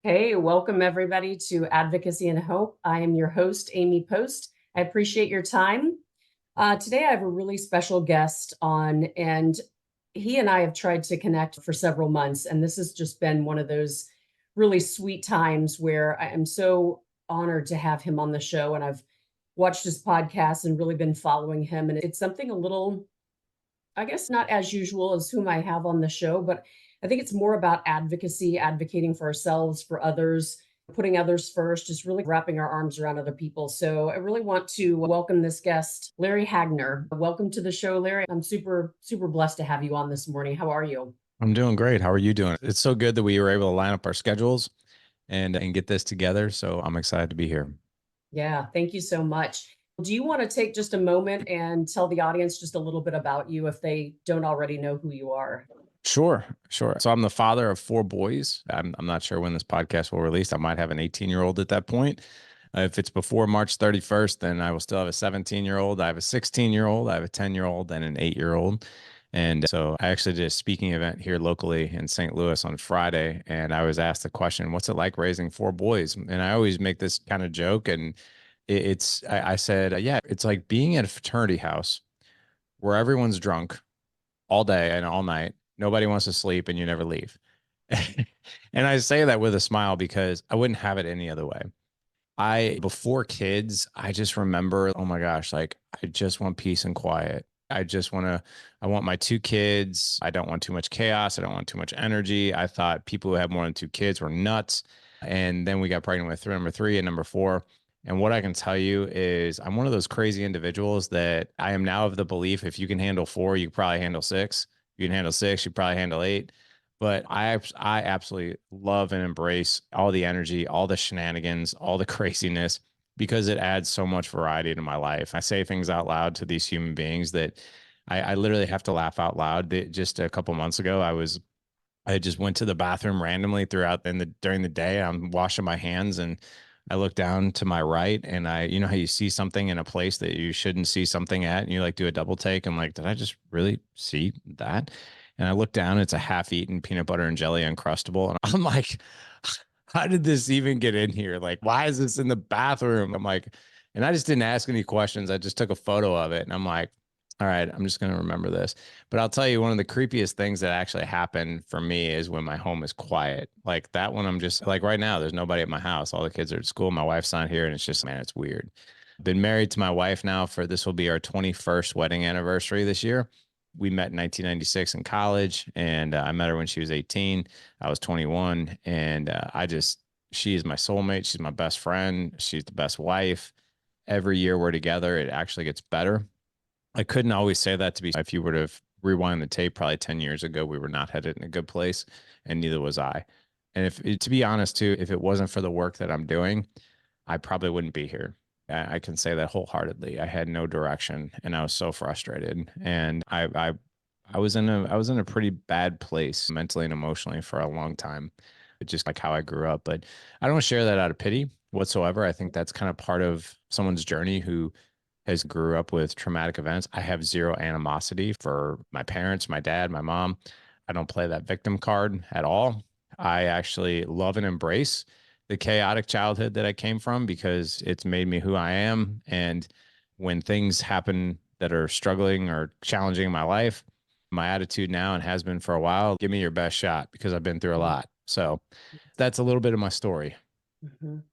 Hey, welcome everybody to Advocacy and Hope. I am your host, Amy Post. I appreciate your time. Today, I have a really special guest on, and he and I have tried to connect for several months. And this has just been one of those really sweet times where I am so honored to have him on the show. And I've watched his podcast and really been following him. And it's something a little, I guess, not as usual as whom I have on the show, but I think it's more about advocacy, advocating for ourselves, for others, putting others first, just really wrapping our arms around other people. So I really want to welcome this guest, Larry Hagner. Welcome to the show, Larry. I'm super, super blessed to have you on this morning. How are you? I'm doing great. How are you doing? It's so good that we were able to line up our schedules and get this together. So I'm excited to be here. Yeah, thank you so much. Do you want to take just a moment and tell the audience just a little bit about you if they don't already know who you are? Sure, sure. So I'm the father of four boys. I'm not sure when this podcast will release. I might have an 18-year-old at that point. If it's before March 31st, then I will still have a 17-year-old. I have a 16-year-old. I have a 10-year-old and an 8-year-old. And so I actually did a speaking event here locally in St. Louis on Friday. And I was asked the question, what's it like raising four boys? And I always make this kind of joke. And I said, yeah, it's like being at a fraternity house where everyone's drunk all day and all night. Nobody wants to sleep and you never leave. And I say that with a smile because I wouldn't have it any other way. Before kids, I just remember, oh my gosh, like I just want peace and quiet. I want my two kids. I don't want too much chaos. I don't want too much energy. I thought people who have more than two kids were nuts. And then we got pregnant with number three and number four. And what I can tell you is I'm one of those crazy individuals that I am now of the belief if you can handle four, you can probably handle six. You can handle six, you probably handle eight. But I absolutely love and embrace all the energy, all the shenanigans, all the craziness because it adds so much variety to my life. I say things out loud to these human beings that I literally have to laugh out loud. Just a couple months ago, I just went to the bathroom randomly throughout during the day. I'm washing my hands and I look down to my right and you know how you see something in a place that you shouldn't see something at and you like do a double take. I'm like, did I just really see that? And I look down, it's a half-eaten peanut butter and jelly Uncrustable. And I'm like, how did this even get in here? Like, why is this in the bathroom? I'm like, and I just didn't ask any questions. I just took a photo of it and I'm like, all right, I'm just going to remember this. But I'll tell you, one of the creepiest things that actually happened for me is when my home is quiet. Like that one, I'm just like right now, there's nobody at my house. All the kids are at school. My wife's not here. And it's just, man, it's weird. Been married to my wife now for this will be our 21st wedding anniversary this year. We met in 1996 in college, and I met her when she was 18. I was 21, and she is my soulmate. She's my best friend. She's the best wife. Every year we're together, it actually gets better. I couldn't always say that to be, if you were to rewind the tape probably 10 years ago, we were not headed in a good place, and neither was I. And to be honest, too, if it wasn't for the work that I'm doing, I probably wouldn't be here. I can say that wholeheartedly. I had no direction and I was so frustrated. And I was in a pretty bad place mentally and emotionally for a long time. It's just like how I grew up. But I don't share that out of pity whatsoever. I think that's kind of part of someone's journey who has grew up with traumatic events. I have zero animosity for my parents, my dad, my mom. I don't play that victim card at all. I actually love and embrace the chaotic childhood that I came from because it's made me who I am. And when things happen that are struggling or challenging in my life, my attitude now and has been for a while, give me your best shot because I've been through a lot. So that's a little bit of my story. Mhm.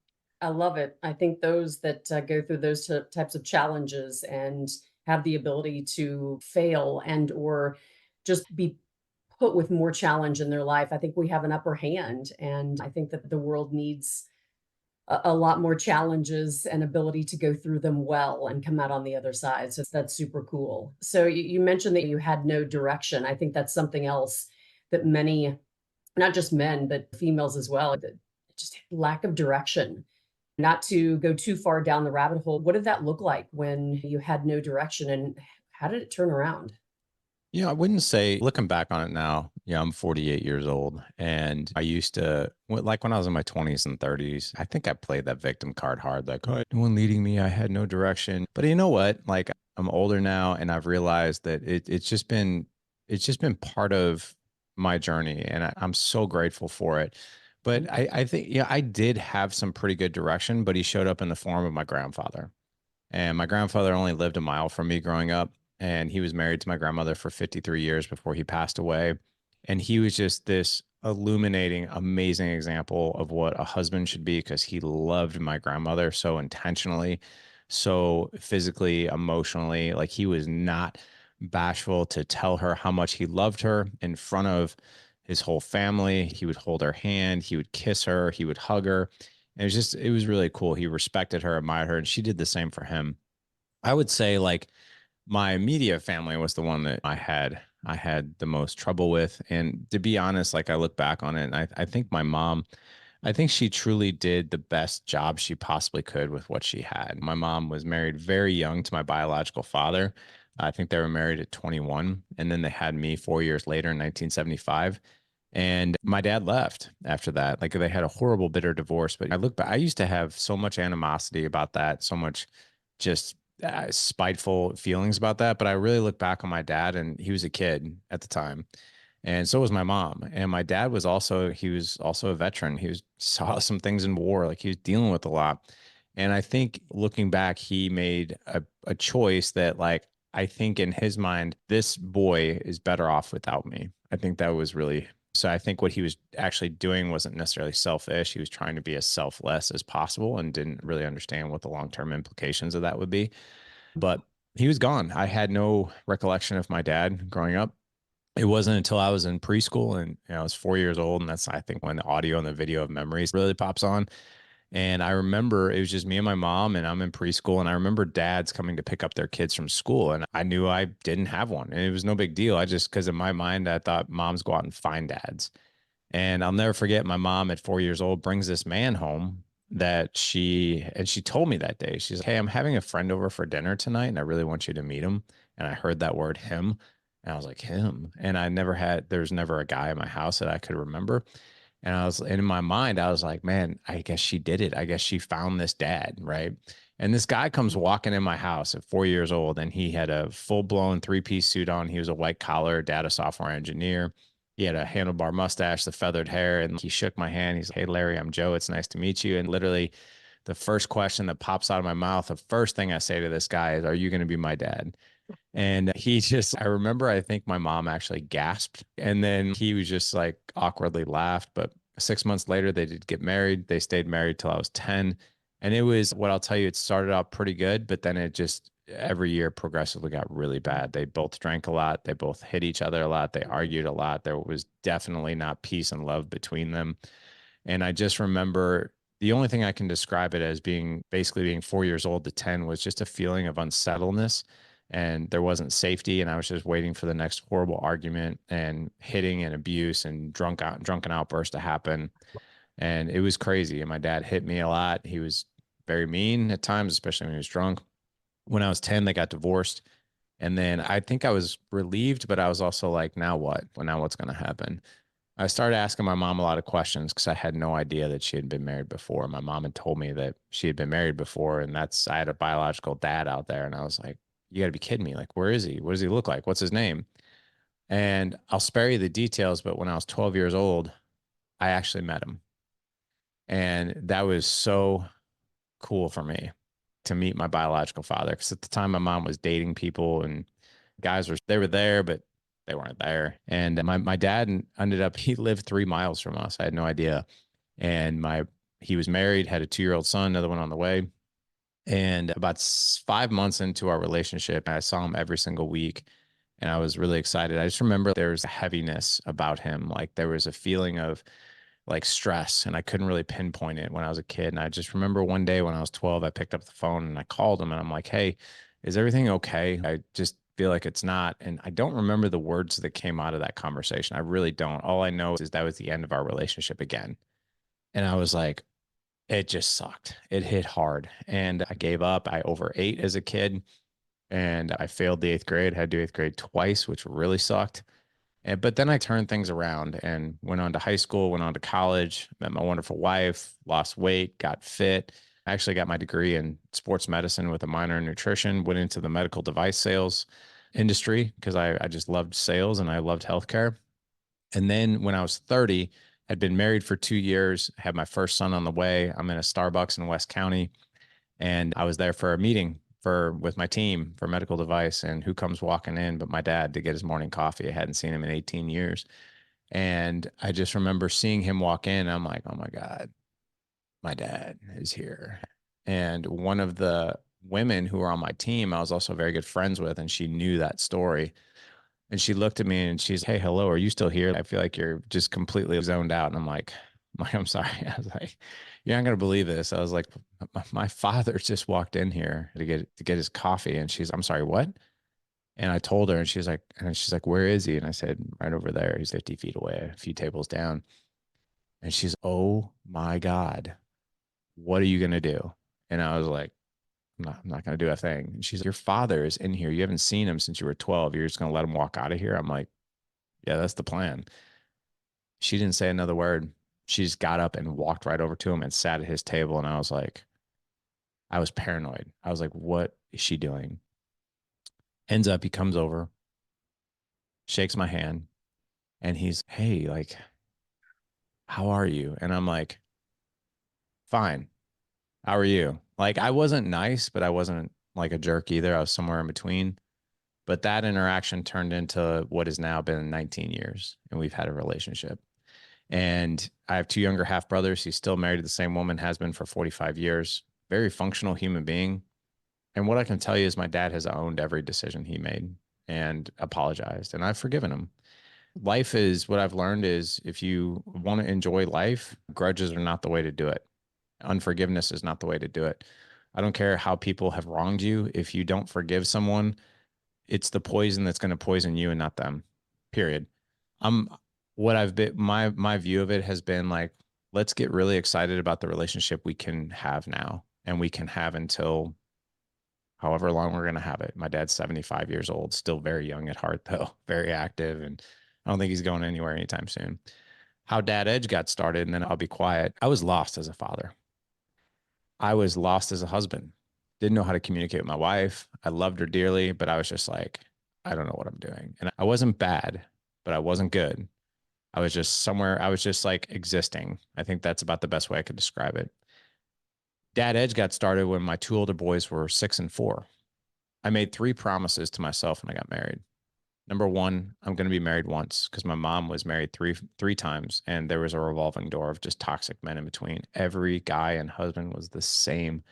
I love it. I think those that go through those types of challenges and have the ability to fail and or just be put with more challenge in their life, I think we have an upper hand. And I think that the world needs a lot more challenges and ability to go through them well and come out on the other side. So that's super cool. So you mentioned that you had no direction. I think that's something else that many, not just men, but females as well, that just lack of direction. Not to go too far down the rabbit hole, what did that look like when you had no direction and how did it turn around? Yeah, I wouldn't say looking back on it now, yeah, I'm 48 years old and I used to like when I was in my 20s and 30s, I think I played that victim card hard like, oh, no one leading me, I had no direction. But you know what? Like I'm older now and I've realized that it's just been part of my journey and I'm so grateful for it. But I think, yeah, I did have some pretty good direction, but he showed up in the form of my grandfather. And my grandfather only lived a mile from me growing up. And he was married to my grandmother for 53 years before he passed away. And he was just this illuminating, amazing example of what a husband should be because he loved my grandmother so intentionally, so physically, emotionally. Like he was not bashful to tell her how much he loved her in front of his whole family. He would hold her hand, he would kiss her, he would hug her. And it was really cool. He respected her, admired her, and she did the same for him. I would say like my immediate family was the one that I had the most trouble with. And to be honest, like I look back on it, and I think my mom, I think she truly did the best job she possibly could with what she had. My mom was married very young to my biological father. I think they were married at 21, and then they had me 4 years later in 1975. And my dad left after that. Like they had a horrible, bitter divorce. But I look back, I used to have so much animosity about that, so much just spiteful feelings about that. But I really look back on my dad, and he was a kid at the time. And so was my mom. And my dad he was also a veteran. He was saw some things in war, like he was dealing with a lot. And I think looking back, he made a choice that, like, I think in his mind, this boy is better off without me. I think that was really so. I think what he was actually doing wasn't necessarily selfish. He was trying to be as selfless as possible and didn't really understand what the long term implications of that would be. But he was gone. I had no recollection of my dad growing up. It wasn't until I was in preschool and I was 4 years old, and that's I think when the audio and the video of memories really pops on. And I remember it was just me and my mom, and I'm in preschool. And I remember dads coming to pick up their kids from school. And I knew I didn't have one. And it was no big deal. I just, because in my mind, I thought moms go out and find dads. And I'll never forget my mom at 4 years old brings this man home and she told me that day, she's like, "Hey, I'm having a friend over for dinner tonight, and I really want you to meet him." And I heard that word him. And I was like, him. And there's never a guy in my house that I could remember. And in my mind, I was like, man, I guess she did it. I guess she found this dad, right? And this guy comes walking in my house at 4 years old, and he had a full blown three-piece suit on. He was a white collar data software engineer. He had a handlebar mustache, the feathered hair, and he shook my hand. He's like, "Hey, Larry, I'm Joe. It's nice to meet you." And literally, the first question that pops out of my mouth, the first thing I say to this guy is, "Are you going to be my dad?" And he just, I remember, I think my mom actually gasped. And then he was just like awkwardly laughed. But 6 months later, they did get married. They stayed married till I was 10. And it was what I'll tell you, it started out pretty good, but then it just every year progressively got really bad. They both drank a lot. They both hit each other a lot. They argued a lot. There was definitely not peace and love between them. And I just remember the only thing I can describe it as being basically being 4 years old to 10 was just a feeling of unsettledness. And there wasn't safety. And I was just waiting for the next horrible argument and hitting and abuse and drunken outburst to happen. And it was crazy. And my dad hit me a lot. He was very mean at times, especially when he was drunk. When I was 10, they got divorced. And then I think I was relieved, but I was also like, now what? Well, now what's going to happen? I started asking my mom a lot of questions because I had no idea that she had been married before. My mom had told me that she had been married before, and I had a biological dad out there. And I was like, you got to be kidding me. Like, where is he? What does he look like? What's his name? And I'll spare you the details, but when I was 12 years old, I actually met him. And that was so cool for me to meet my biological father. Because at the time, my mom was dating people, and they were there, but they weren't there. And my dad ended up, he lived 3 miles from us. I had no idea. And he was married, had a 2 year old son, another one on the way. And about 5 months into our relationship, I saw him every single week, and I was really excited. I just remember there was a heaviness about him. Like there was a feeling of like stress, and I couldn't really pinpoint it when I was a kid. And I just remember one day when I was 12, I picked up the phone and I called him, and I'm like, "Hey, is everything okay? I just feel like it's not." And I don't remember the words that came out of that conversation. I really don't. All I know is that was the end of our relationship again. And I was like, it just sucked. It hit hard. And I gave up. I overate as a kid, and I failed the eighth grade, had to do eighth grade twice, which really sucked. But then I turned things around and went on to high school, went on to college, met my wonderful wife, lost weight, got fit. I actually got my degree in sports medicine with a minor in nutrition, went into the medical device sales industry because I just loved sales and I loved healthcare. And then when I was 30, I'd been married for 2 years, had my first son on the way. I'm in a Starbucks in West County, and I was there for a meeting for with my team for medical device. And who comes walking in but my dad to get his morning coffee? I hadn't seen him in 18 years. And I just remember seeing him walk in. I'm like, oh my God, my dad is here. And one of the women who were on my team, I was also very good friends with, and she knew that story. And she looked at me and she's, hey, hello, are you still here? I feel like you're just completely zoned out. And I'm sorry. I was like, you're not gonna believe this. I was like, my father just walked in here to get his coffee. And I'm sorry, what? And I told her, and she's like, where is he? And I said, right over there. He's 50 feet away, a few tables down. And she's, oh my God, what are you gonna do? And I was like, I'm not going to do a thing. And she's like, your father is in here. You haven't seen him since you were 12. You're just going to let him walk out of here. I'm like, yeah, that's the plan. She didn't say another word. She just got up and walked right over to him and sat at his table. And I was like, I was paranoid. I was like, what is she doing? Ends up, he comes over, shakes my hand, and he's, hey, like, how are you? And I'm like, fine. How are you? Like, I wasn't nice, but I wasn't like a jerk either. I was somewhere in between. But that interaction turned into what has now been 19 years, and we've had a relationship. And I have two younger half brothers. He's still married to the same woman, has been for 45 years. Very functional human being. And what I can tell you is my dad has owned every decision he made and apologized, and I've forgiven him. Life is what I've learned is if you want to enjoy life, grudges are not the way to do it. Unforgiveness is not the way to do it. I don't care how people have wronged you. If you don't forgive someone, it's the poison that's going to poison you and not them. Period. I'm what I've been my view of it has been like, let's get really excited about the relationship we can have now, and we can have until however long we're going to have it. My dad's 75 years old, still very young at heart though, very active, and I don't think he's going anywhere anytime soon. How Dad Edge got started, and then I'll be quiet. I was lost as a father. I was lost as a husband. Didn't know how to communicate with my wife. I loved her dearly, but I was just like, I don't know what I'm doing. And I wasn't bad, but I wasn't good. I was just somewhere, I was just like existing. I think that's about the best way I could describe it. Dad Edge got started when my two older boys were 6 and 4. I made 3 promises to myself when I got married. Number one, I'm going to be married once because my mom was married three times, and there was a revolving door of just toxic men in between. Every guy and husband was the same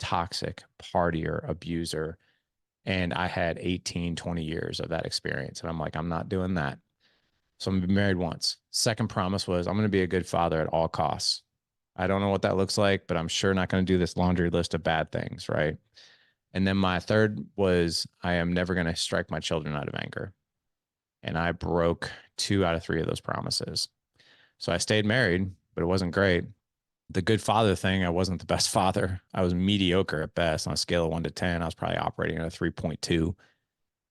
toxic partier, abuser. And I had 18, 20 years of that experience. And I'm like, I'm not doing that. So I'm going to be married once. Second promise was I'm going to be a good father at all costs. I don't know what that looks like, but I'm sure not going to do this laundry list of bad things. Right. And then my third was I am never going to strike my children out of anger. And I broke 2 out of 3 of those promises. So I stayed married, but it wasn't great. The good father thing, I wasn't the best father. I was mediocre at best on a scale of 1 to 10. I was probably operating at a 3.2.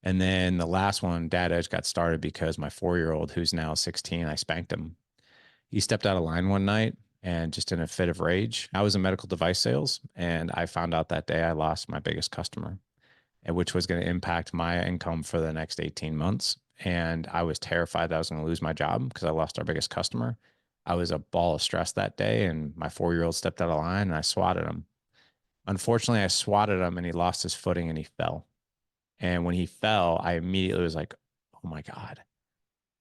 And then the last one, Dad Edge got started because my 4-year-old, who's now 16, I spanked him. He stepped out of line one night and just in a fit of rage. I was in medical device sales, and I found out that day I lost my biggest customer, and which was going to impact my income for the next 18 months. And I was terrified that I was going to lose my job because I lost our biggest customer. I was a ball of stress that day, and my 4-year-old stepped out of line and I swatted him. Unfortunately, I swatted him and he lost his footing and he fell. And when he fell, I immediately was like, oh my God.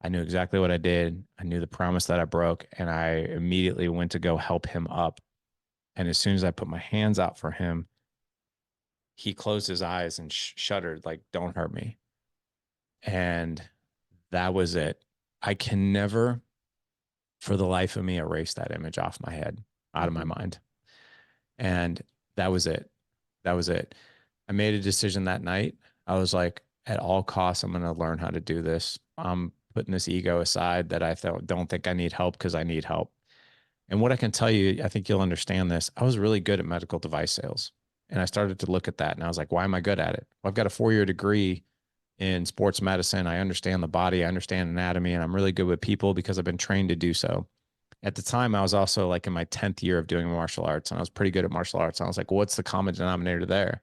I knew exactly what I did. I knew the promise that I broke, and I immediately went to go help him up. And as soon as I put my hands out for him, he closed his eyes and shuddered, like, don't hurt me. And that was it. I can never, for the life of me, erase that image off my head, out of my mind. And that was it. That was it. I made a decision that night. I was like, at all costs, I'm going to learn how to do this. I'm putting this ego aside that I don't think I need help because I need help. And what I can tell you, I think you'll understand this. I was really good at medical device sales. And I started to look at that and I was like, why am I good at it? Well, I've got a 4-year degree in sports medicine. I understand the body, I understand anatomy, and I'm really good with people because I've been trained to do so. At the time, I was also like in my 10th year of doing martial arts, and I was pretty good at martial arts. And I was like, well, what's the common denominator there?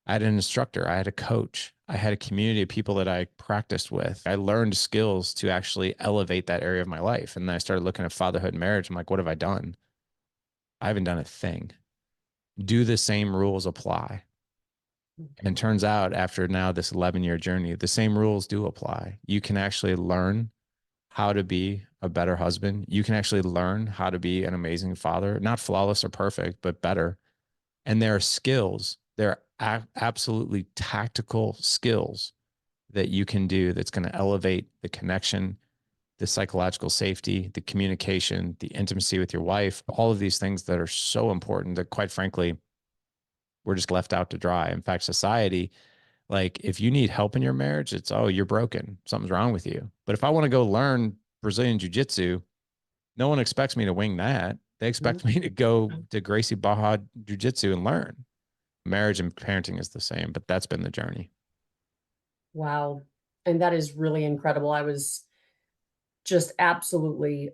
I had an instructor, I had a coach, I had a community of people that I practiced with. I learned skills to actually elevate that area of my life. And then I started looking at fatherhood and marriage. I'm like, what have I done? I haven't done a thing. Do the same rules apply? And turns out after now this 11-year journey, the same rules do apply. You can actually learn how to be a better husband. You can actually learn how to be an amazing father, not flawless or perfect, but better. And there are skills, there are absolutely tactical skills that you can do that's going to elevate the connection, the psychological safety, the communication, the intimacy with your wife, all of these things that are so important that, quite frankly, we're just left out to dry. In fact, society, like, if you need help in your marriage, it's, oh, you're broken. Something's wrong with you. But if I want to go learn Brazilian Jiu Jitsu, no one expects me to wing that. They expect me to go to Gracie Baja Jiu Jitsu and learn. Marriage and parenting is the same, but that's been the journey. Wow. And that is really incredible. I was just absolutely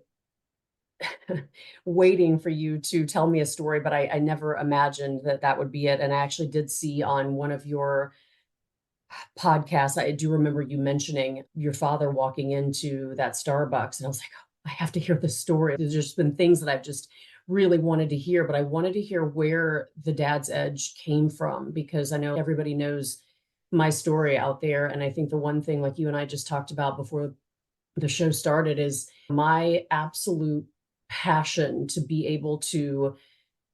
waiting for you to tell me a story, but I never imagined that that would be it. And I actually did see on one of your podcasts, I do remember you mentioning your father walking into that Starbucks. And I was like, oh, I have to hear this story. There's just been things that I've just really wanted to hear, but I wanted to hear where the dad's edge came from, because I know everybody knows my story out there. And I think the one thing, like you and I just talked about before the show started, is my absolute passion to be able to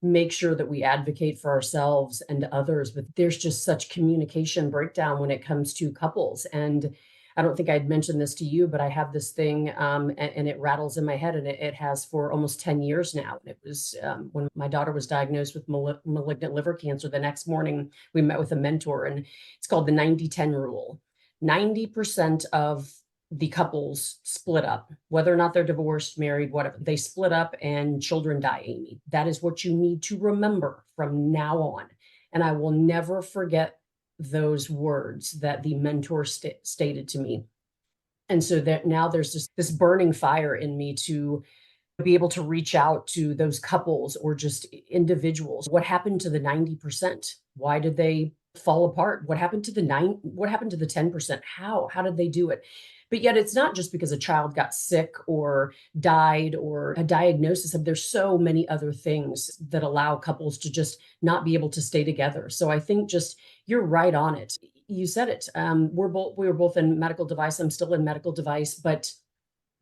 make sure that we advocate for ourselves and others. But there's just such communication breakdown when it comes to couples. And I don't think I'd mentioned this to you, but I have this thing, and it rattles in my head, and it has for almost 10 years now. And it was when my daughter was diagnosed with malignant liver cancer. The next morning, we met with a mentor, and it's called the 90-10 rule. 90% of the couples split up, whether or not they're divorced, married, whatever, they split up and children die, Amy. That is what you need to remember from now on. And I will never forget those words that the mentor stated to me. And so that now there's just this burning fire in me to be able to reach out to those couples or just individuals. What happened to the 90%? Why did they fall apart? What happened to what happened to the 10%? How did they do it? But yet it's not just because a child got sick or died or a diagnosis of, there's so many other things that allow couples to just not be able to stay together. So I think just, you're right on it. You said it. We were both in medical device. I'm still in medical device, but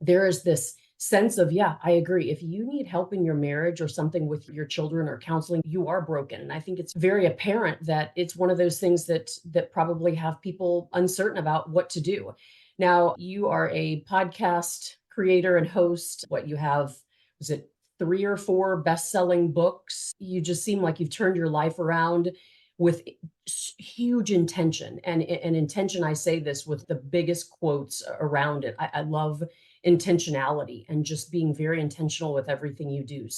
there is this sense of, yeah, I agree. If you need help in your marriage or something with your children or counseling, you are broken. And I think it's very apparent that it's one of those things that probably have people uncertain about what to do. Now, you are a podcast creator and host. What you have, was it 3 or 4 best-selling books? You just seem like you've turned your life around with huge intention. And intention, I say this with the biggest quotes around it. I love intentionality and just being very intentional with everything you do.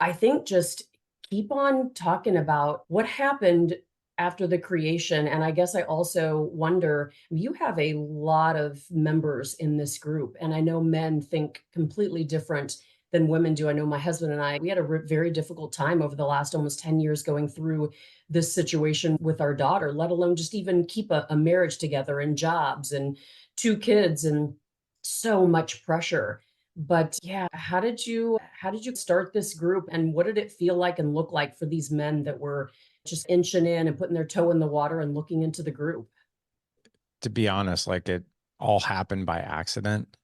I think just keep on talking about what happened after the creation. And I guess I also wonder, you have a lot of members in this group, and I know men think completely different than women do. I know my husband and I, we had a very difficult time over the last almost 10 years going through this situation with our daughter, let alone just even keep a marriage together and jobs and 2 kids and so much pressure. But yeah, how did you start this group, and what did it feel like and look like for these men that were just inching in and putting their toe in the water and looking into the group? To be honest, like, it all happened by accident.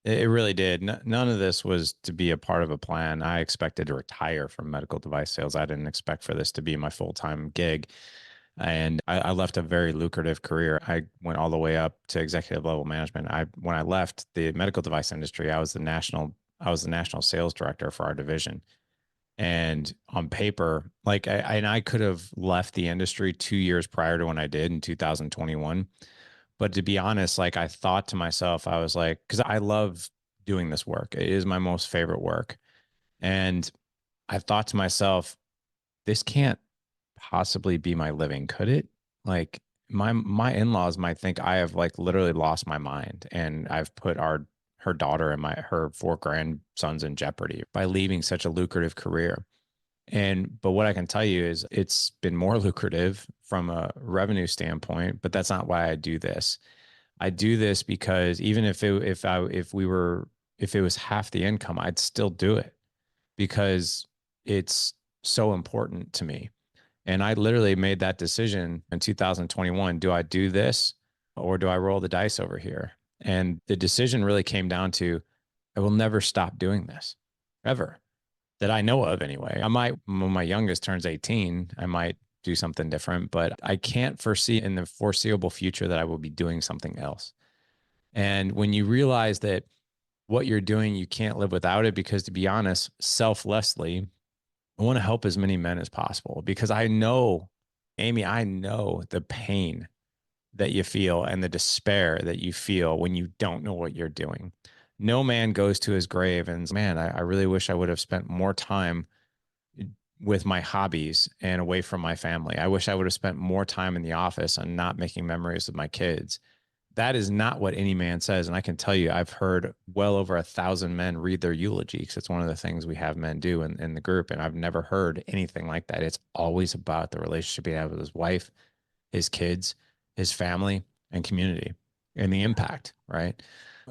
It really did. None of this was to be a part of a plan. I expected to retire from medical device sales. I didn't expect for this to be my full-time gig. And I left a very lucrative career. I went all the way up to executive level management. When I left the medical device industry, I was the national sales director for our division. And on paper, like, I could have left the industry 2 years prior to when I did in 2021. But to be honest, like, I thought to myself, I was like, because I love doing this work. It is my most favorite work. And I thought to myself, this can't possibly be my living, could it? Like, my in-laws might think I have, like, literally lost my mind, and I've put her daughter and her 4 grandsons in jeopardy by leaving such a lucrative career. But what I can tell you is it's been more lucrative from a revenue standpoint, but that's not why I do this. I do this because even if it was half the income, I'd still do it because it's so important to me. And I literally made that decision in 2021. Do I do this or do I roll the dice over here? And the decision really came down to I will never stop doing this ever that I know of anyway. I might, when my youngest turns 18, I might do something different, but I can't foresee in the foreseeable future that I will be doing something else. And when you realize that what you're doing, you can't live without it, because to be honest, selflessly, I want to help as many men as possible because I know, Amy, I know the pain that you feel and the despair that you feel when you don't know what you're doing. No man goes to his grave and, man, I really wish I would have spent more time with my hobbies and away from my family. I wish I would have spent more time in the office and not making memories with my kids. That is not what any man says. And I can tell you, I've heard well over 1,000 men read their eulogy because it's one of the things we have men do in the group. And I've never heard anything like that. It's always about the relationship he had with his wife, his kids, his family, and community, and the impact, right?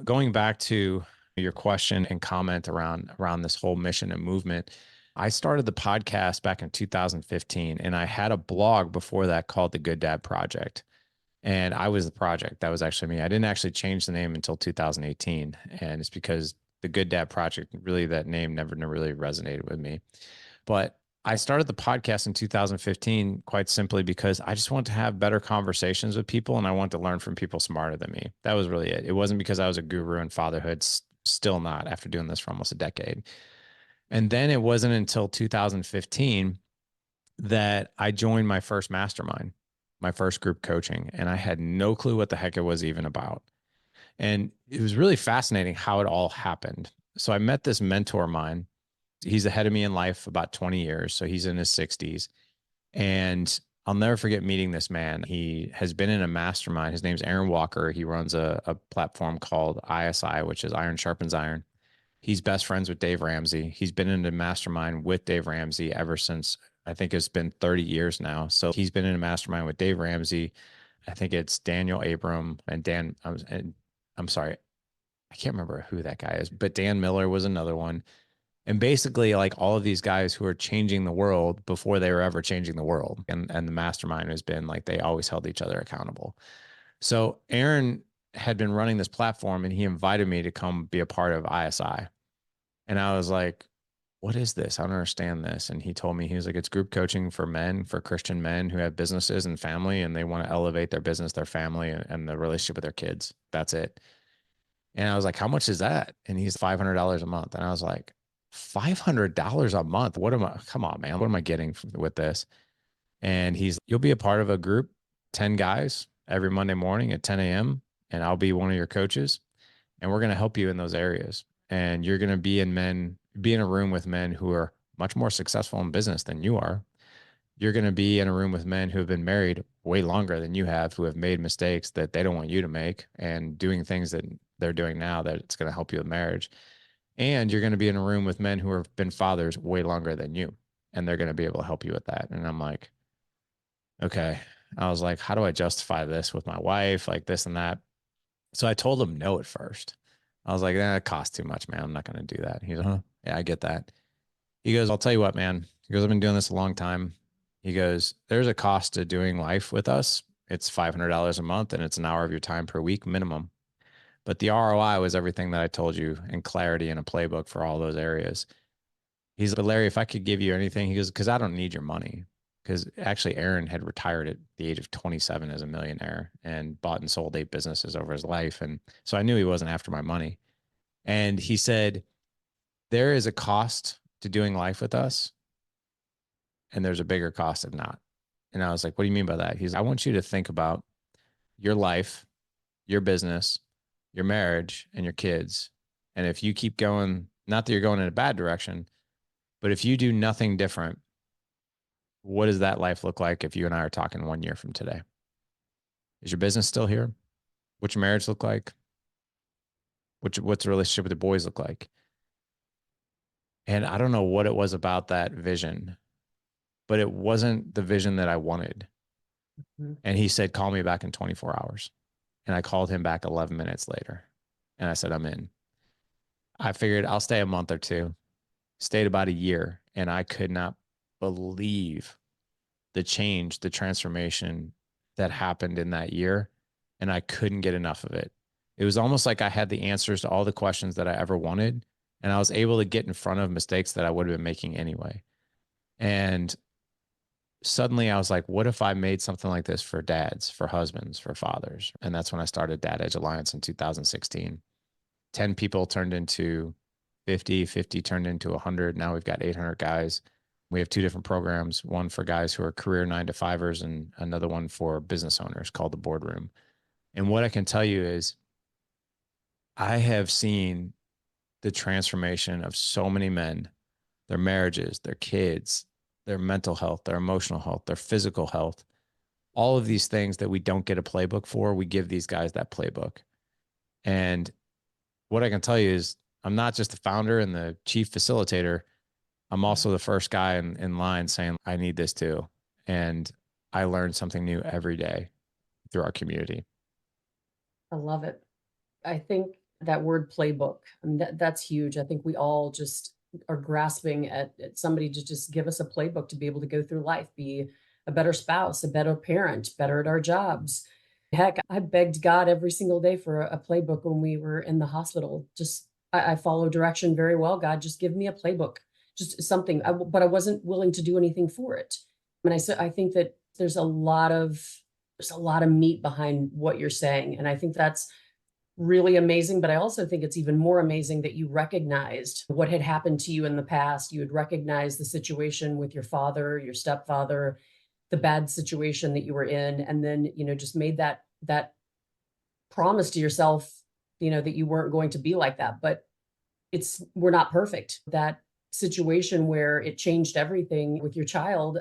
Going back to your question and comment around this whole mission and movement, I started the podcast back in 2015, and I had a blog before that called The Good Dad Project. And I was the project. That was actually me. I didn't actually change the name until 2018. And it's because the Good Dad Project, really, that name never really resonated with me. But I started the podcast in 2015 quite simply because I just wanted to have better conversations with people and I wanted to learn from people smarter than me. That was really it. It wasn't because I was a guru in fatherhood, still not after doing this for almost a decade. And then it wasn't until 2015 that I joined my first mastermind, my first group coaching, and I had no clue what the heck it was even about. And it was really fascinating how it all happened. So I met this mentor of mine. He's ahead of me in life about 20 years. So he's in his 60s. And I'll never forget meeting this man. He has been in a mastermind. His name's Aaron Walker. He runs a platform called ISI, which is Iron Sharpens Iron. He's best friends with Dave Ramsey. He's been in a mastermind with Dave Ramsey ever since, I think it's been 30 years now. So he's been in a mastermind with Dave Ramsey. I think it's Daniel Abram and I'm sorry, I can't remember who that guy is, but Dan Miller was another one. And basically, like all of these guys who are changing the world before they were ever changing the world. And the mastermind has been like they always held each other accountable. So Aaron had been running this platform and he invited me to come be a part of ISI. And I was like, what is this? I don't understand this. And he told me, he was like, it's group coaching for men, for Christian men who have businesses and family, and they want to elevate their business, their family, and the relationship with their kids. That's it. And I was like, how much is that? And he's $500 a month. And I was like, $500 a month? What am I? Come on, man. What am I getting with this? And you'll be a part of a group, 10 guys every Monday morning at 10 a.m. And I'll be one of your coaches. And we're going to help you in those areas. And you're going to be in a room with men who are much more successful in business than you are. You're going to be in a room with men who have been married way longer than you have, who have made mistakes that they don't want you to make and doing things that they're doing now that it's going to help you with marriage. And you're going to be in a room with men who have been fathers way longer than you, and they're going to be able to help you with that. And I'm like, okay. I was like, how do I justify this with my wife? Like this and that. So I told him no at first. I was like, it costs too much, man. I'm not going to do that. He's like, huh? Yeah, I get that. He goes, I'll tell you what, man. He goes, I've been doing this a long time. He goes, there's a cost to doing life with us. It's $500 a month and it's an hour of your time per week minimum. But the ROI was everything that I told you and clarity and a playbook for all those areas. He's like, Larry, if I could give you anything, he goes, because I don't need your money. Because actually, Aaron had retired at the age of 27 as a millionaire and bought and sold 8 businesses over his life. And so I knew he wasn't after my money. And he said, there is a cost to doing life with us, and there's a bigger cost of not. And I was like, what do you mean by that? He's, I want you to think about your life, your business, your marriage, and your kids. And if you keep going, not that you're going in a bad direction, but if you do nothing different, what does that life look like if you and I are talking 1 year from today? Is your business still here? What's your marriage look like? What's the relationship with the boys look like? And I don't know what it was about that vision, but it wasn't the vision that I wanted. Mhm. And he said, call me back in 24 hours. And I called him back 11 minutes later. And I said, I'm in. I figured I'll stay a month or two, stayed about a year. And I could not believe the change, the transformation that happened in that year. And I couldn't get enough of it. It was almost like I had the answers to all the questions that I ever wanted. And I was able to get in front of mistakes that I would have been making anyway. And suddenly I was like, what if I made something like this for dads, for husbands, for fathers? And that's when I started Dad Edge Alliance in 2016. 10 people turned into 50, 50 turned into 100. Now we've got 800 guys. We have two different programs, one for guys who are career 9 to 5ers and another one for business owners called the Boardroom. And what I can tell you is I have seen the transformation of so many men, their marriages, their kids, their mental health, their emotional health, their physical health, all of these things that we don't get a playbook for, we give these guys that playbook. And what I can tell you is I'm not just the founder and the chief facilitator. I'm Yeah, also the first guy in line saying, I need this too. And I learn something new every day through our community. I love it. I think that word playbook, I mean, that's huge. I think we all just are grasping at somebody to just give us a playbook to be able to go through life, be a better spouse, a better parent, better at our jobs. Heck, I begged God every single day for a playbook when we were in the hospital. Just I follow direction very well. God, just give me a playbook, just something. But I wasn't willing to do anything for it. And I said, I think that there's a lot of meat behind what you're saying, and I think that's really amazing. But I also think it's even more amazing that you recognized what had happened to you in the past. You had recognized the situation with your father, your stepfather, the bad situation that you were in, and then, just made that promise to yourself, that you weren't going to be like that. But we're not perfect. That situation where it changed everything with your child,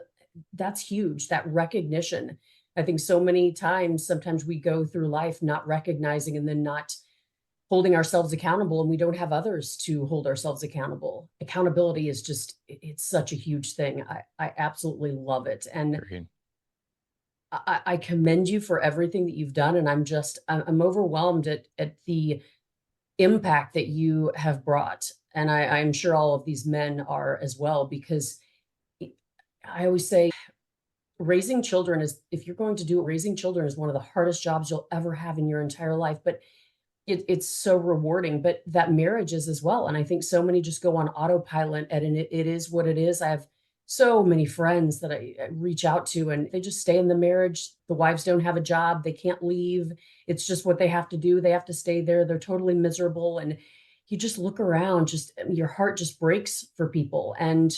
that's huge. That recognition. I think so many times, sometimes we go through life not recognizing and then not holding ourselves accountable, and we don't have others to hold ourselves accountable. Accountability is just, it's such a huge thing. I absolutely love it. And Agreed. I commend you for everything that you've done. And I'm overwhelmed at the impact that you have brought. And I'm sure all of these men are as well, because I always say raising children is, if you're going to do it, raising children is one of the hardest jobs you'll ever have in your entire life. But it's so rewarding. But that marriage is as well. And I think so many just go on autopilot, and it is what it is. I have so many friends that I reach out to, and they just stay in the marriage. The wives don't have a job, they can't leave. It's just what they have to do. They have to stay there. They're totally miserable. And you just look around, just your heart just breaks for people. And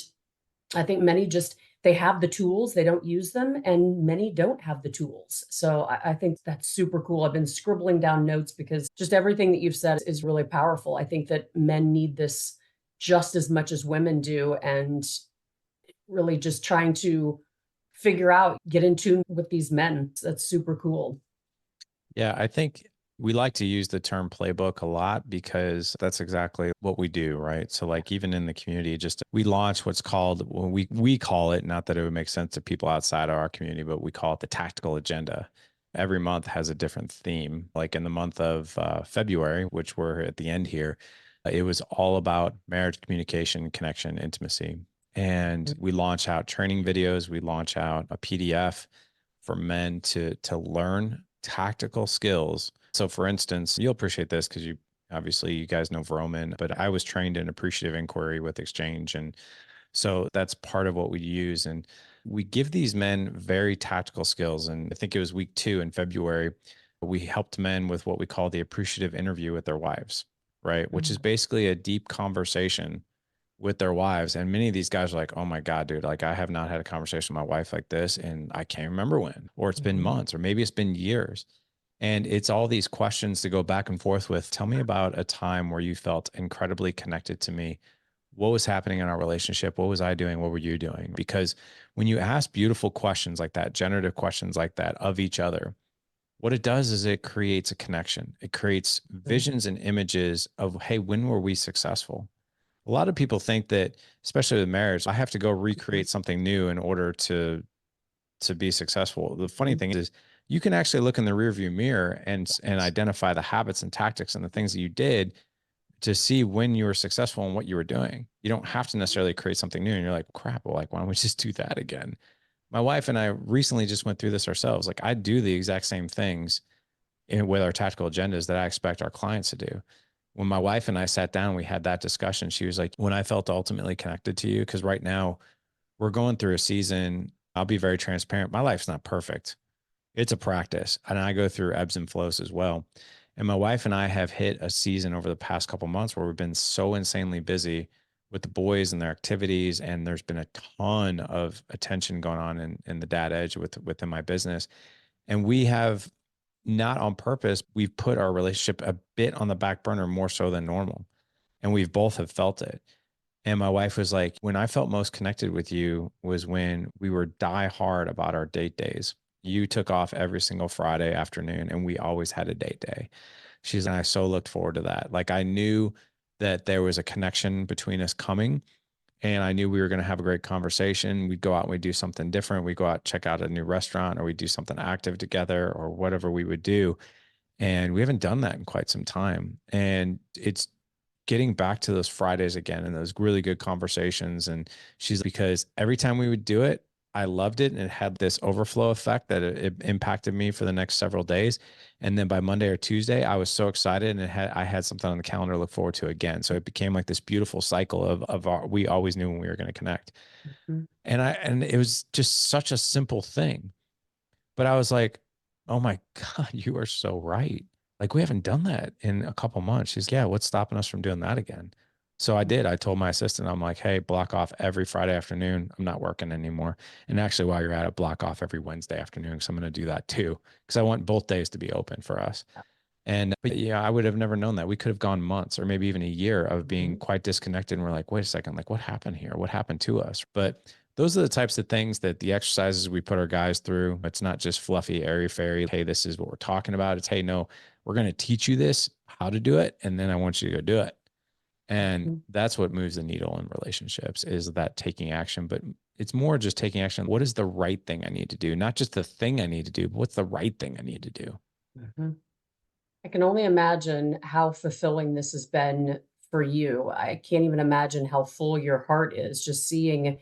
I think many just, they have the tools, they don't use them, and many don't have the tools. So I think that's super cool. I've been scribbling down notes because just everything that you've said is really powerful. I think that men need this just as much as women do, and really just trying to figure out, get in tune with these men. That's super cool. Yeah, I think we like to use the term playbook a lot because that's exactly what we do, right? So like even in the community, just we launch what's called, well, we call it, not that it would make sense to people outside of our community, but we call it the tactical agenda. Every month has a different theme. Like in the month of February, which we're at the end here, it was all about marriage, communication, connection, intimacy. And we launch out training videos, we launch out a PDF for men to learn tactical skills. So for instance, you'll appreciate this because you obviously you guys know Vroman, but I was trained in appreciative inquiry with exchange. And so that's part of what we use. And we give these men very tactical skills. And I think it was week 2 in February, we helped men with what we call the appreciative interview with their wives, right? Which is Mhm. basically a deep conversation with their wives. And many of these guys are like, oh my God, dude, like I have not had a conversation with my wife like this. And I can't remember when, or it's been Mhm. months, or maybe it's been years. And it's all these questions to go back and forth with. Tell me about a time where you felt incredibly connected to me. What was happening in our relationship? What was I doing? What were you doing? Because when you ask beautiful questions like that, generative questions like that of each other, what it does is it creates a connection. It creates Mhm. visions and images of, hey, when were we successful? A lot of people think that, especially with marriage, I have to go recreate something new in order to be successful. The funny Mhm. thing is you can actually look in the rearview mirror and identify the habits and tactics and the things that you did to see when you were successful and what you were doing. You don't have to necessarily create something new. And you're like, crap, well, like, why don't we just do that again? My wife and I recently just went through this ourselves. Like, I do the exact same things with our tactical agendas that I expect our clients to do. When my wife and I sat down, we had that discussion. She was like, when I felt ultimately connected to you, because right now we're going through a season, I'll be very transparent. My life's not perfect. It's a practice, and I go through ebbs and flows as well. And my wife and I have hit a season over the past couple months where we've been so insanely busy with the boys and their activities, and there's been a ton of attention going on in the dad edge within my business. And we have, not on purpose, we've put our relationship a bit on the back burner more so than normal. And we've both have felt it. And my wife was like, when I felt most connected with you was when we were die hard about our date days. You took off every single Friday afternoon and we always had a date day. She's and I so looked forward to that. Like, I knew that there was a connection between us coming, and I knew we were going to have a great conversation. We'd go out and we'd do something different. We'd go out, check out a new restaurant, or we'd do something active together, or whatever we would do. And we haven't done that in quite some time. And it's getting back to those Fridays again and those really good conversations. And she's, because every time we would do it, I loved it. And it had this overflow effect that it impacted me for the next several days. And then by Monday or Tuesday, I was so excited, and I had something on the calendar to look forward to again. So it became like this beautiful cycle we always knew when we were going to connect. Mhm. And it was just such a simple thing. But I was like, oh my God, you are so right. Like, we haven't done that in a couple months. She's, yeah, what's stopping us from doing that again? So I did. I told my assistant, I'm like, hey, block off every Friday afternoon. I'm not working anymore. And actually, while you're at it, block off every Wednesday afternoon, because I'm going to do that too. Because I want both days to be open for us. And but yeah, I would have never known that. We could have gone months or maybe even a year of being Mhm. quite disconnected. And we're like, wait a second, like, what happened here? What happened to us? But those are the types of things that the exercises we put our guys through. It's not just fluffy, airy fairy. Hey, this is what we're talking about. It's, hey, no, we're going to teach you this, how to do it. And then I want you to go do it. And Mhm. that's what moves the needle in relationships, is that taking action. But it's more just taking action. What is the right thing I need to do? Not just the thing I need to do, but what's the right thing I need to do? Mhm. I can only imagine how fulfilling this has been for you. I can't even imagine how full your heart is just seeing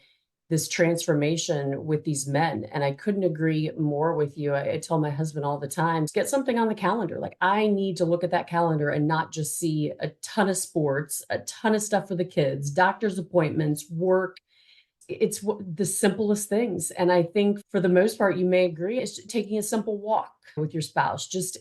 this transformation with these men. And I couldn't agree more with you. I tell my husband all the time, get something on the calendar. Like, I need to look at that calendar and not just see a ton of sports, a ton of stuff for the kids, doctor's appointments, work. It's the simplest things. And I think for the most part, you may agree, it's taking a simple walk with your spouse, just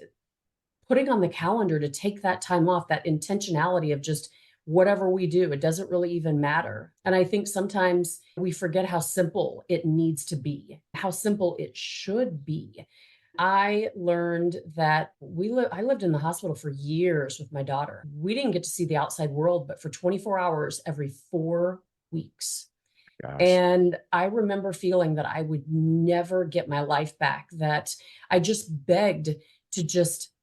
putting on the calendar to take that time off, that intentionality of just whatever we do, it doesn't really even matter. And I think sometimes we forget how simple it needs to be, how simple it should be. I learned that I lived in the hospital for years with my daughter. We didn't get to see the outside world, but for 24 hours every 4 weeks. Gosh. And I remember feeling that I would never get my life back, that I just begged to just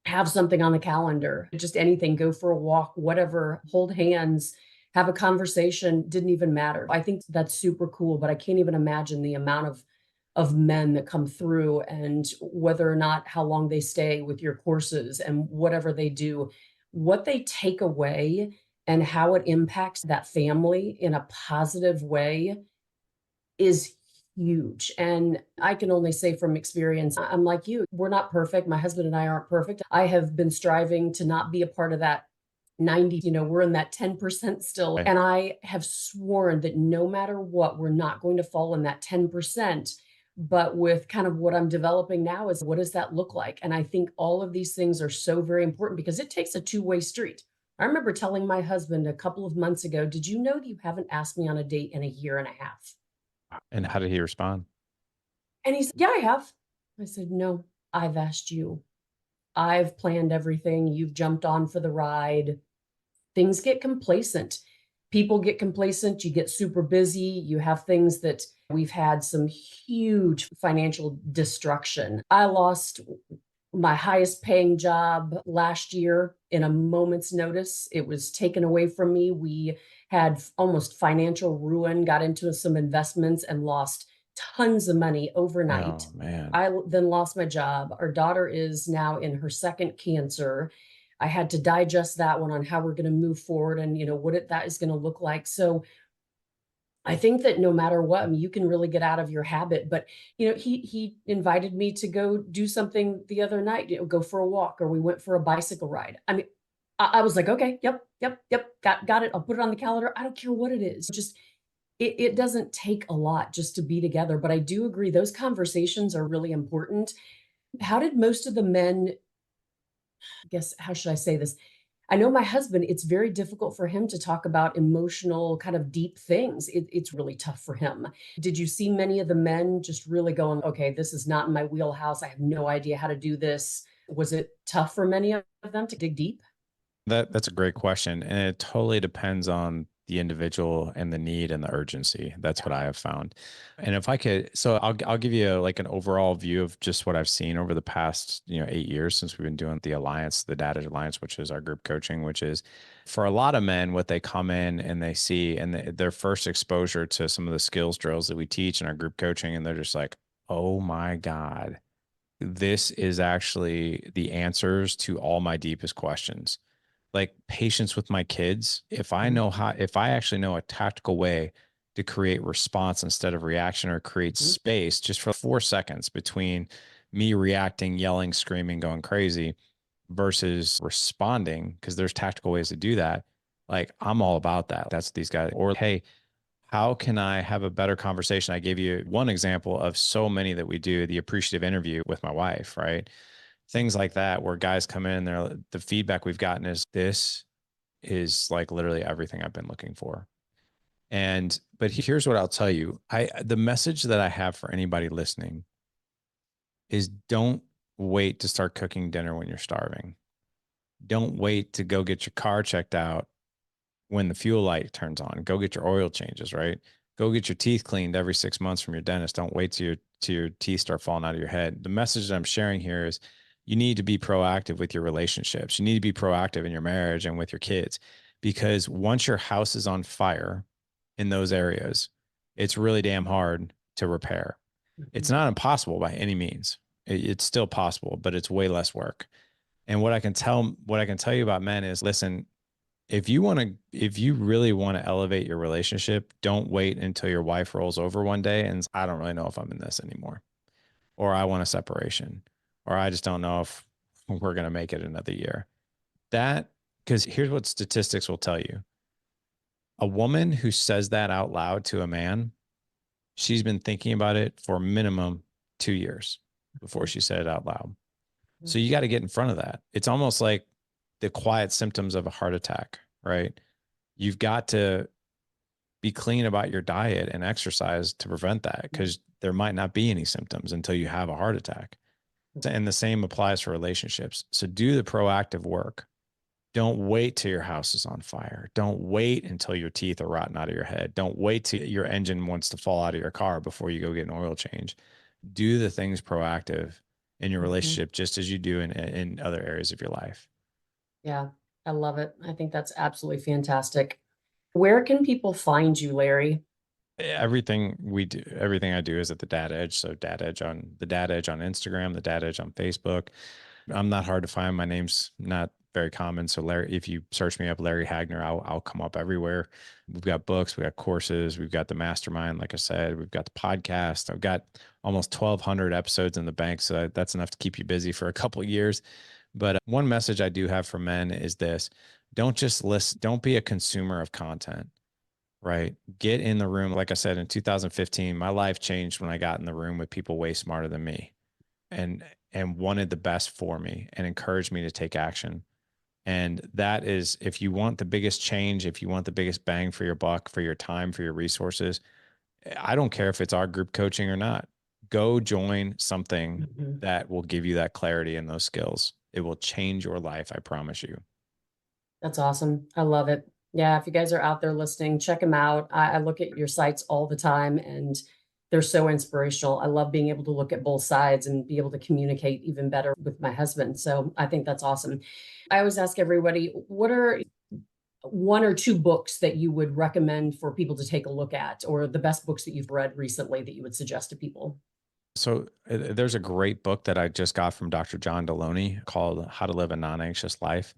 have something on the calendar, just anything, go for a walk, whatever, hold hands, have a conversation, didn't even matter. I think that's super cool, but I can't even imagine the amount of men that come through, and whether or not how long they stay with your courses and whatever they do, what they take away and how it impacts that family in a positive way is huge. And I can only say from experience, I'm like you, we're not perfect. My husband and I aren't perfect. I have been striving to not be a part of that 90, we're in that 10% still. Okay. And I have sworn that no matter what, we're not going to fall in that 10%. But with kind of what I'm developing now is, what does that look like? And I think all of these things are so very important because it takes a two-way street. I remember telling my husband a couple of months ago, did you know that you haven't asked me on a date in a year and a half? And how did he respond? And he said, "Yeah, I have." I said, "No, I've asked you. I've planned everything. You've jumped on for the ride." Things get complacent. People get complacent. You get super busy. You have things that we've had some huge financial destruction. I lost my highest paying job last year in a moment's notice. It was taken away from me. We had almost financial ruin, got into some investments and lost tons of money overnight. Oh man. Then lost my job. Our daughter is now in her second cancer. I had to digest that one on how we're going to move forward and, that is going to look like. So I think that no matter what, I mean, you can really get out of your habit. But he invited me to go do something the other night. Go for a walk, or we went for a bicycle ride. I mean, I was like, okay, yep, yep, yep, got it. I'll put it on the calendar. I don't care what it is. Just it doesn't take a lot just to be together. But I do agree those conversations are really important. How did most of the men? I guess how should I say this? I know my husband, it's very difficult for him to talk about emotional, kind of deep things. It's really tough for him. Did you see many of the men just really going, okay, this is not in my wheelhouse. I have no idea how to do this. Was it tough for many of them to dig deep? That's a great question, and it totally depends on the individual and the need and the urgency. That's what I have found. And if I could, so I'll give you like an overall view of just what I've seen over the past 8 years since we've been doing the alliance, the Data Alliance, which is our group coaching, which is for a lot of men what they come in and they see and their first exposure to some of the skills drills that we teach in our group coaching, and they're just like, oh my God, this is actually the answers to all my deepest questions, like patience with my kids. If I actually know a tactical way to create response instead of reaction, or create Mhm, space just for 4 seconds between me reacting, yelling, screaming, going crazy versus responding, because there's tactical ways to do that. Like, I'm all about that. That's what these guys, or hey, how can I have a better conversation? I gave you one example of so many that we do, the appreciative interview with my wife, right? Things like that, where guys come in, the feedback we've gotten is this is like literally everything I've been looking for. And but here's what I'll tell you. The message that I have for anybody listening is don't wait to start cooking dinner when you're starving. Don't wait to go get your car checked out when the fuel light turns on. Go get your oil changes, right? Go get your teeth cleaned every 6 months from your dentist. Don't wait till your teeth start falling out of your head. The message that I'm sharing here is you need to be proactive with your relationships. You need to be proactive in your marriage and with your kids, because once your house is on fire in those areas, it's really damn hard to repair. It's mhm, not impossible by any means. It's still possible, but it's way less work. And what I can tell you about men is, listen, if you really want to elevate your relationship, don't wait until your wife rolls over one day and I don't really know if I'm in this anymore, or I want a separation, or I just don't know if we're going to make it another year. That, because here's what statistics will tell you. A woman who says that out loud to a man, she's been thinking about it for minimum 2 years before she said it out loud. So mhm, you got to get in front of that. It's almost like the quiet symptoms of a heart attack, right? You've got to be clean about your diet and exercise to prevent that, mhm, because there might not be any symptoms until you have a heart attack. mhm. And the same applies for relationships. So do the proactive work. Don't wait till your house is on fire. Don't wait until your teeth are rotten out of your head. Don't wait till your engine wants to fall out of your car before you go get an oil change. Do the things proactive in your Mhm. relationship, just as you do in other areas of your life. Yeah, I love it. I think that's absolutely fantastic. Where can people find you, Larry? Everything I do is at the Data Edge. So Data Edge on Instagram, the Data Edge on Facebook. I'm not hard to find. My name's not very common. So Larry, if you search me up, Larry Hagner, I'll come up everywhere. We've got books, we got courses, we've got the mastermind. Like I said, we've got the podcast. I've got almost 1,200 episodes in the bank. So that's enough to keep you busy for a couple of years. But one message I do have for men is this: don't just listen, don't be a consumer of content, right? Get in the room. Like I said, in 2015, my life changed when I got in the room with people way smarter than me, and wanted the best for me and encouraged me to take action. And that is, if you want the biggest change, if you want the biggest bang for your buck, for your time, for your resources, I don't care if it's our group coaching or not. Go join something Mhm. that will give you that clarity and those skills. It will change your life, I promise you. That's awesome. I love it. Yeah, if you guys are out there listening, check them out. I look at your sites all the time and they're so inspirational. I love being able to look at both sides and be able to communicate even better with my husband. So I think that's awesome. I always ask everybody, what are one or two books that you would recommend for people to take a look at, or the best books that you've read recently that you would suggest to people. So there's a great book that I just got from Dr. John Deloney called How to Live a Non-Anxious Life.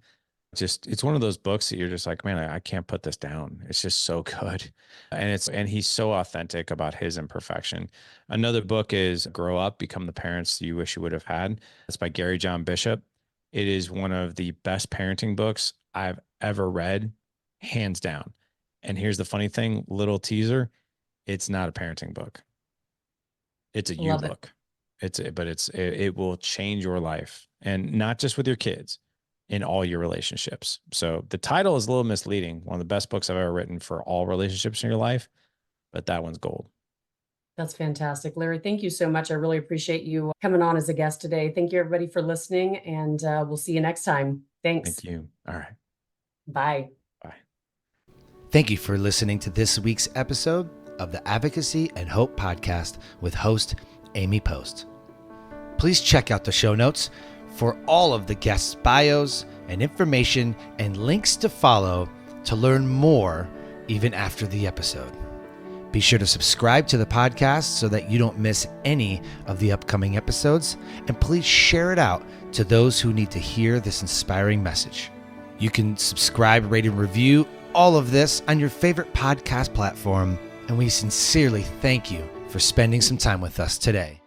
It's one of those books that you're just like, man, I can't put this down. It's just so good. And he's so authentic about his imperfection. Another book is Grow Up, Become the Parents You Wish You Would Have Had. It's by Gary John Bishop. It is one of the best parenting books I've ever read, hands down. And here's the funny thing, little teaser, it's not a parenting book. It's a you Love it. book. It will change your life, and not just with your kids, in all your relationships. So the title is a little misleading. One of the best books I've ever written for all relationships in your life, but that one's gold. That's fantastic. Larry, thank you so much. I really appreciate you coming on as a guest today. Thank you, everybody, for listening, and we'll see you next time. Thanks. Thank you. All right. Bye. Bye. Thank you for listening to this week's episode of the Advocacy and Hope podcast with host Amy Post. Please check out the show notes for all of the guests' bios and information and links to follow to learn more even after the episode. Be sure to subscribe to the podcast so that you don't miss any of the upcoming episodes, and please share it out to those who need to hear this inspiring message. You can subscribe, rate, and review all of this on your favorite podcast platform, and we sincerely thank you for spending some time with us today.